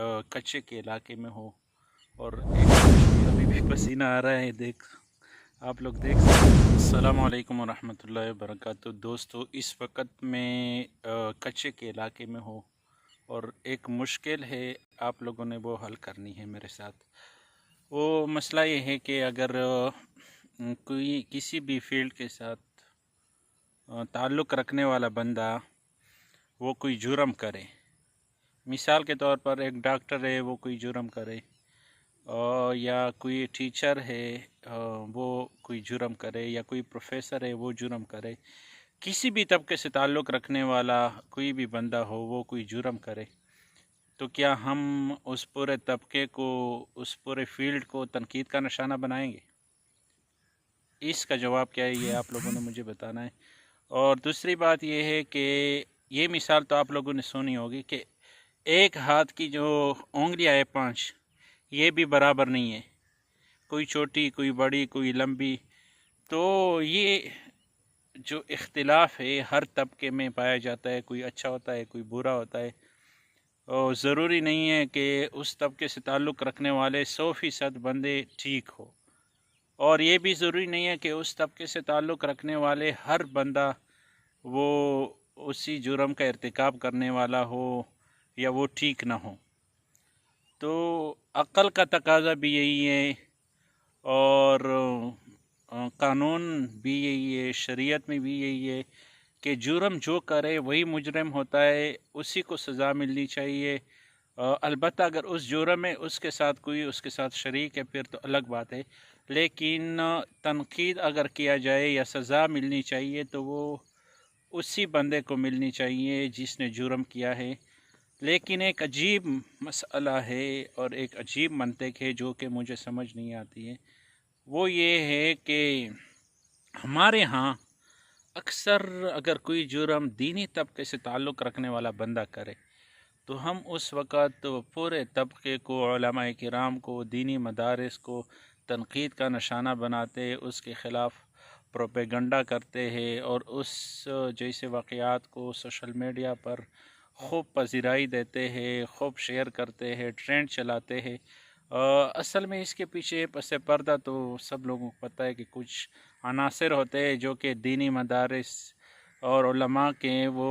कच्चे के इलाके में हो और एक अभी भी पसीना आ रहा है, आप लोग देख सकते हैं। अस्सलामु अलैकुम वरहमतुल्लाहि वबरकातुहू। दोस्तों, इस वक्त मैं कच्चे के इलाके में हूँ और एक मुश्किल है, आप लोगों ने वो हल करनी है मेरे साथ। वो मसला ये है कि अगर कोई किसी भी फील्ड के साथ ताल्लुक़ रखने वाला बंदा वो कोई जुर्म करे, मिसाल के तौर पर एक डॉक्टर है वो कोई जुर्म करे, या कोई टीचर है वो कोई जुर्म करे, या कोई प्रोफेसर है वो जुर्म करे, किसी भी तबके से ताल्लुक़ रखने वाला कोई भी बंदा हो वो कोई जुर्म करे, तो क्या हम उस पूरे तबके को, उस पूरे फील्ड को तनकीद का निशाना बनाएंगे? इसका जवाब क्या है ये आप लोगों ने मुझे बताना है। और दूसरी बात ये है कि ये मिसाल तो आप लोगों ने सुनी होगी कि एक हाथ की जो उंगलियां है 5, ये भी बराबर नहीं है, कोई छोटी कोई बड़ी कोई लंबी। तो ये जो इख्तिलाफ है हर तबके में पाया जाता है, कोई अच्छा होता है कोई बुरा होता है, और ज़रूरी नहीं है कि उस तबके से ताल्लुक़ रखने वाले 100% बंदे ठीक हो, और ये भी ज़रूरी नहीं है कि उस तबके से ताल्लुक़ रखने वाले हर बंदा वो उसी जुर्म का इर्तिकाब करने वाला हो या वो ठीक ना हो। तो अक्ल का तकाज़ा भी यही है और कानून भी यही है, शरीयत में भी यही है कि जुर्म जो करे वही मुजरिम होता है, उसी को सज़ा मिलनी चाहिए। अलबत्ता अगर उस जुर्म में उसके साथ कोई उसके साथ शरीक है फिर तो अलग बात है, लेकिन तनकीद अगर किया जाए या सज़ा मिलनी चाहिए तो वो उसी बंदे को मिलनी चाहिए जिसने जुर्म किया है। लेकिन एक अजीब मसला है और एक अजीब मंतिक है जो कि मुझे समझ नहीं आती है। वो ये है कि हमारे यहाँ अक्सर अगर कोई जुर्म दीनी तबके से ताल्लुक़ रखने वाला बंदा करे तो हम उस वक़्त पूरे तबके को, उलमाए किराम को, दीनी मदारिस को तनकीद का निशाना बनाते, उसके ख़िलाफ़ प्रोपेगंडा करते हैं और उस जैसे वाक़यात को सोशल मीडिया पर खूब पज़ीराई देते हैं, खूब शेयर करते हैं, ट्रेंड चलाते हैं। असल में इसके पीछे पस पर्दा तो सब लोगों को पता है कि कुछ अनासर होते हैं जो कि दीनी मदारिस और उलमा के वो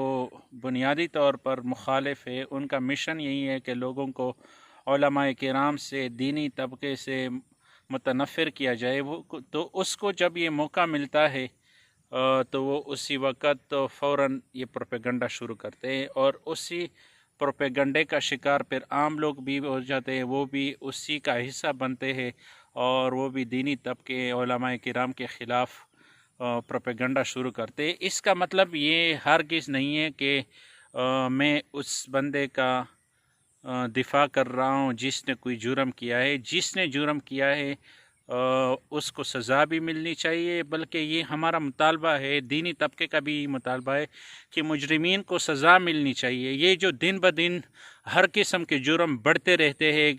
बुनियादी तौर पर मुखालिफ है। उनका मिशन यही है कि लोगों को उलमाए किराम से, दीनी तबके से मुतनफ़िर किया जाए। वो तो उसको जब ये मौका मिलता है तो वो उसी वक़्त तो फ़ौरन ये प्रोपेगंडा शुरू करते हैं और उसी प्रोपेगंडे का शिकार फिर आम लोग भी हो जाते हैं, वो भी उसी का हिस्सा बनते हैं और वो भी दीनी तबके उलमाए किराम के ख़िलाफ़ प्रोपेगंडा शुरू करते हैं। इसका मतलब ये हरगिज़ नहीं है कि मैं उस बंदे का दिफ़ा कर रहा हूँ जिसने कोई जुर्म किया है। जिसने जुर्म किया है उसको सज़ा भी मिलनी चाहिए, बल्कि ये हमारा मुतालबा है, दीनी तबके का भी मुतालबा है कि मुजरिमीन को सज़ा मिलनी चाहिए। ये जो दिन ब दिन हर किस्म के जुर्म बढ़ते रहते हैं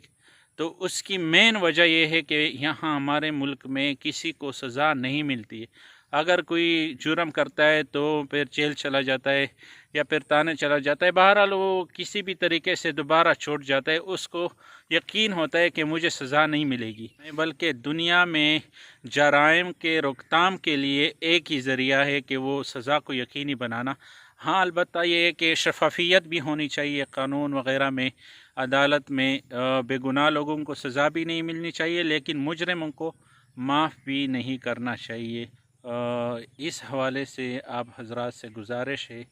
तो उसकी मेन वजह यह है कि यहाँ हमारे मुल्क में किसी को सज़ा नहीं मिलती है। अगर कोई जुर्म करता है तो फिर जेल चला जाता है या फिर थाने चला जाता है, बहरहाल वो किसी भी तरीके से दोबारा छूट जाता है, उसको यकीन होता है कि मुझे सज़ा नहीं मिलेगी। बल्कि दुनिया में जराइम के रोकथाम के लिए एक ही ज़रिया है कि वो सज़ा को यकीनी बनाना। हाँ, अलबत्ता ये है कि शफाफियत भी होनी चाहिए कानून वग़ैरह में, अदालत में। बेगुनाह लोगों को सज़ा भी नहीं मिलनी चाहिए, लेकिन मुजरिमों को माफ़ भी नहीं करना चाहिए। इस हवाले से आप हजरात से गुजारिश है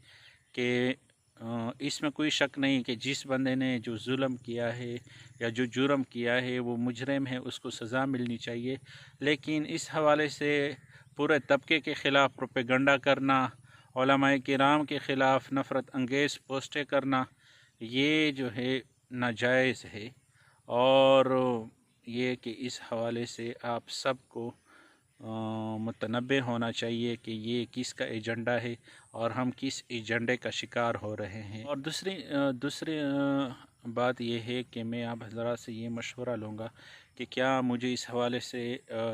कि इसमें कोई शक नहीं कि जिस बंदे ने जो जुल्म किया है या जो जुर्म किया है वो मुजरिम है, उसको सज़ा मिलनी चाहिए। लेकिन इस हवाले से पूरे तबके के ख़िलाफ़ प्रोपेगंडा करना, उलमाए किराम के ख़िलाफ़ नफ़रत अंगेज़ पोस्टें करना, ये जो है नाजायज़ है। और ये कि इस हवाले से आप सबको मुतनब्बे होना चाहिए कि ये किसका एजेंडा है और हम किस एजेंडे का शिकार हो रहे हैं। और दूसरी बात यह है कि मैं आप हज़रात से ये मशवरा लूँगा कि क्या मुझे इस हवाले से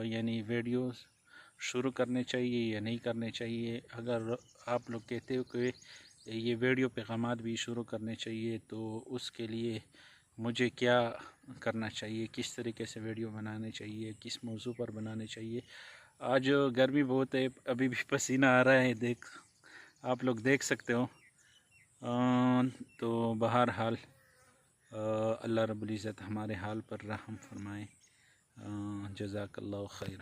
यानी वीडियोस शुरू करने चाहिए या नहीं करने चाहिए। अगर आप लोग कहते हो कि ये वीडियो पैगामात भी शुरू करने चाहिए तो उसके लिए مجھے کیا کرنا چاہیے، کس طریقے سے ویڈیو بنانے چاہیے، کس موضوع پر بنانے چاہیے۔ آج گرمی بہت ہے، ابھی بھی پسینہ آ رہا ہے، آپ لوگ دیکھ سکتے ہو۔ تو بہرحال اللہ رب العزت ہمارے حال پر رحم فرمائے۔ جزاک اللہ خیر۔